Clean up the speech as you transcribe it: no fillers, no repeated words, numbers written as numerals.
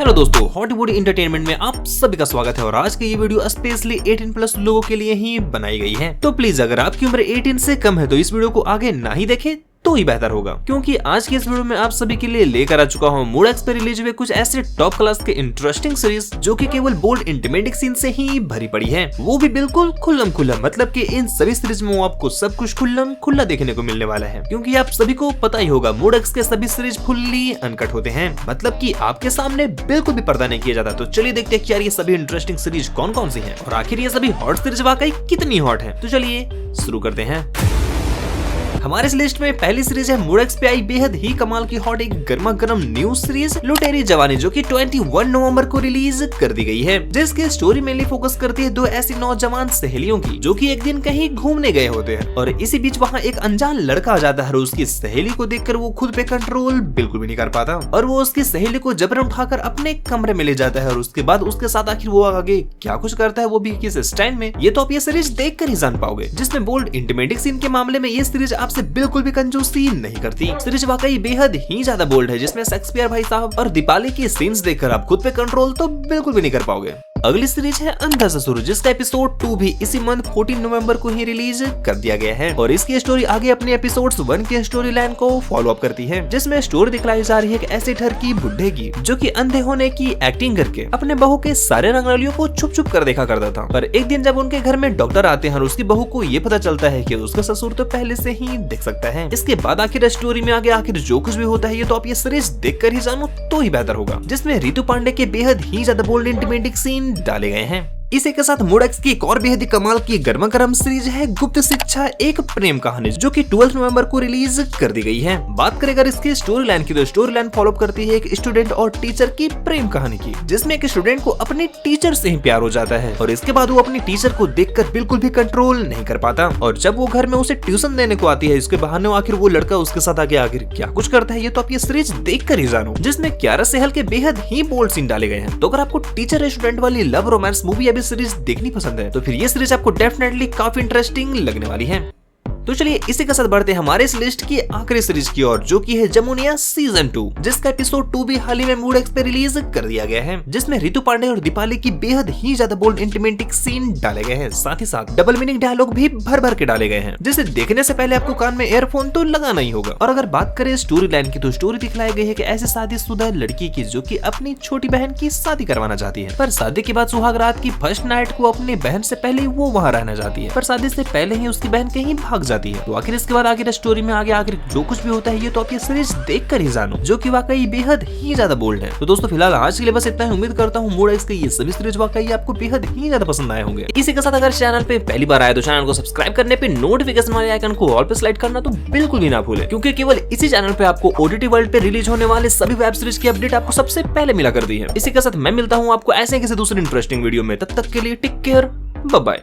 Hello दोस्तों, Hollywood entertainment में आप सभी का स्वागत है और आज की ये वीडियो स्पेशली 18+ लोगों के लिए ही बनाई गई है। तो प्लीज अगर आपकी उम्र 18 से कम है तो इस वीडियो को आगे ना ही देखें तो ही बेहतर होगा, क्योंकि आज की इस वीडियो में आप सभी के लिए लेकर आ चुका हूँ मूड एक्स पे रिलीज हुए कुछ ऐसे टॉप क्लास के इंटरेस्टिंग सीरीज जो कि केवल बोल्ड इंटिमेटिंग सीन से ही भरी पड़ी है, वो भी बिल्कुल खुल्लम खुल्ला। मतलब कि इन सभी सीरीज में आपको सब कुछ खुल्लम खुल्ला देखने को मिलने वाला है, क्योंकि आप सभी को पता ही होगा मूड एक्स के सभी सीरीज फुल्ली अनकट होते हैं, मतलब कि आपके सामने बिल्कुल भी पर्दा नहीं किया जाता। तो चलिए देखते हैं कि यार ये सभी इंटरेस्टिंग सीरीज कौन कौन सी है और आखिर ये सभी हॉट सीरीज वाकई कितनी हॉट है। तो चलिए शुरू करते हैं। हमारे इस लिस्ट में पहली सीरीज है मूड एक्स पे आई बेहद ही कमाल की हॉट एक गर्मा गर्म न्यू सीरीज लुटेरी जवानी, जो कि 21 नवंबर को रिलीज कर दी गई है, जिसकी स्टोरी मेनली फोकस करती है दो ऐसी नौजवान सहेलियों की जो कि एक दिन कहीं घूमने गए होते हैं और इसी बीच वहाँ एक अनजान लड़का आ जाता है और उसकी सहेली को देखकर वो खुद पे कंट्रोल बिल्कुल भी नहीं कर पाता और वो उसकी सहेली को जबरन उठाकर अपने कमरे में ले जाता है और उसके बाद उसके साथ आखिर वो आगे क्या कुछ करता है वो भी किस स्टाइल में, ये तो आप ये सीरीज देख कर ही जान पाओगे। जिसमें बोल्ड इंटिमेटिक सीन के मामले में ये सीरीज आपसे बिल्कुल भी कंजूसी नहीं करती। सीरीज वाकई बेहद ही ज्यादा बोल्ड है, जिसमें शेक्सपियर भाई साहब और दीपाली की सीन्स देखकर आप खुद पे कंट्रोल तो बिल्कुल भी नहीं कर पाओगे। अगली सीरीज है अंधा ससुर, जिसका एपिसोड 2 भी इसी मंथ 14 नवंबर को ही रिलीज कर दिया गया है और इसकी स्टोरी आगे अपने एपिसोड्स 1 की स्टोरी लाइन को फॉलो अप करती है, जिसमें स्टोरी दिखलाई जा रही है एक ऐसे ठरकी बुढ़े की जो कि अंधे होने की एक्टिंग करके अपने बहू के सारे रंगरलियों को छुप छुप कर देखा करता था। पर एक दिन जब उनके घर में डॉक्टर आते हैं और उसकी बहू को ये पता चलता है कि उसका ससुर तो पहले से ही देख सकता है। इसके बाद आखिर स्टोरी में आगे आखिर जो कुछ भी होता है ये तो आप ये सीरीज देख कर ही जानो तो ही बेहतर होगा, जिसमें रितु पांडे के बेहद ही ज्यादा बोल्ड इंटिमेटिक सीन डाले गए हैं। इसी के साथ मूड एक्स की एक और बेहद ही कमाल की गर्मा गर्म सीरीज है गुप्त शिक्षा एक प्रेम कहानी, जो कि 12 नवंबर को रिलीज कर दी गई है। बात करें अगर इसकी स्टोरी लाइन की तो स्टोरी लाइन फॉलो करती है एक स्टूडेंट और टीचर की प्रेम कहानी की, जिसमें एक स्टूडेंट को अपने टीचर से ही प्यार हो जाता है और इसके बाद वो अपनी टीचर को देखकर बिल्कुल भी कंट्रोल नहीं कर पाता और जब वो घर में उसे ट्यूशन देने को आती है इसके बहाने आखिर वो लड़का उसके साथ आगे आखिर क्या कुछ करता है ये तो आप ये सीरीज देख कर ही जानो, जिसमें कियारा सेहल के बेहद ही बोल्ड सीन डाले गए हैं। तो अगर आपको टीचर स्टूडेंट वाली लव रोमांस मूवी अभी सीरीज देखनी पसंद है तो फिर ये सीरीज आपको डेफिनेटली काफी इंटरेस्टिंग लगने वाली है। तो चलिए इसी के साथ बढ़ते हैं हमारे इस लिस्ट की आखिरी सीरीज की ओर, जो की है जमुनिया सीजन 2, जिसका एपिसोड 2 भी हाल ही में मूड एक्स पे रिलीज कर दिया गया है, जिसमें रितु पांडे और दीपाली की बेहद ही ज्यादा बोल्ड इंटिमेटिक सीन डाले गए हैं, साथ ही साथ डबल मीनिंग डायलॉग भी भर भर के डाले गए हैं, जिसे देखने से पहले आपको कान में एयरफोन तो लगाना ही होगा। और अगर बात करें स्टोरी लाइन की तो स्टोरी दिखलाई गई है कि ऐसी शादीशुदा लड़की की जो कि अपनी छोटी बहन की शादी करवाना चाहती है, पर शादी के बाद सुहाग रात की फर्स्ट नाइट को अपनी बहन से पहले वो वहाँ रहना चाहती है, पर शादी से पहले ही उसकी बहन कहीं भाग जाती है। तो आखिर बाद आगे स्टोरी में आगे जो कुछ भी होता है ये तो आप ये सीरीज देख कर ही जानो, जो कि वाकई बेहद ही ज्यादा बोल्ड है। तो दोस्तों फिलहाल आज के लिए बस इतना ही। उम्मीद करता हूँ मूड एक्स के ये सभी सीरीज वाकई आपको बेहद ही ज्यादा पसंद आए होंगे। इसी के साथ अगर चैनल पे पहली बार आए तो चैनल को सब्सक्राइब करने पे नोटिफिकेशन वाले आइकन को ऑल पे स्लाइड करना तो बिल्कुल भी ना भूले, क्योंकि केवल इसी चैनल पे आपको ओटीटी वर्ल्ड पे रिलीज होने वाले सभी वेब सीरीज की अपडेट आपको सबसे पहले मिला करती है। इसी के साथ मैं मिलता हूँ आपको ऐसे किसी दूसरी इंटरेस्टिंग वीडियो में, तब तक के लिए टेक केयर, बाय बाय।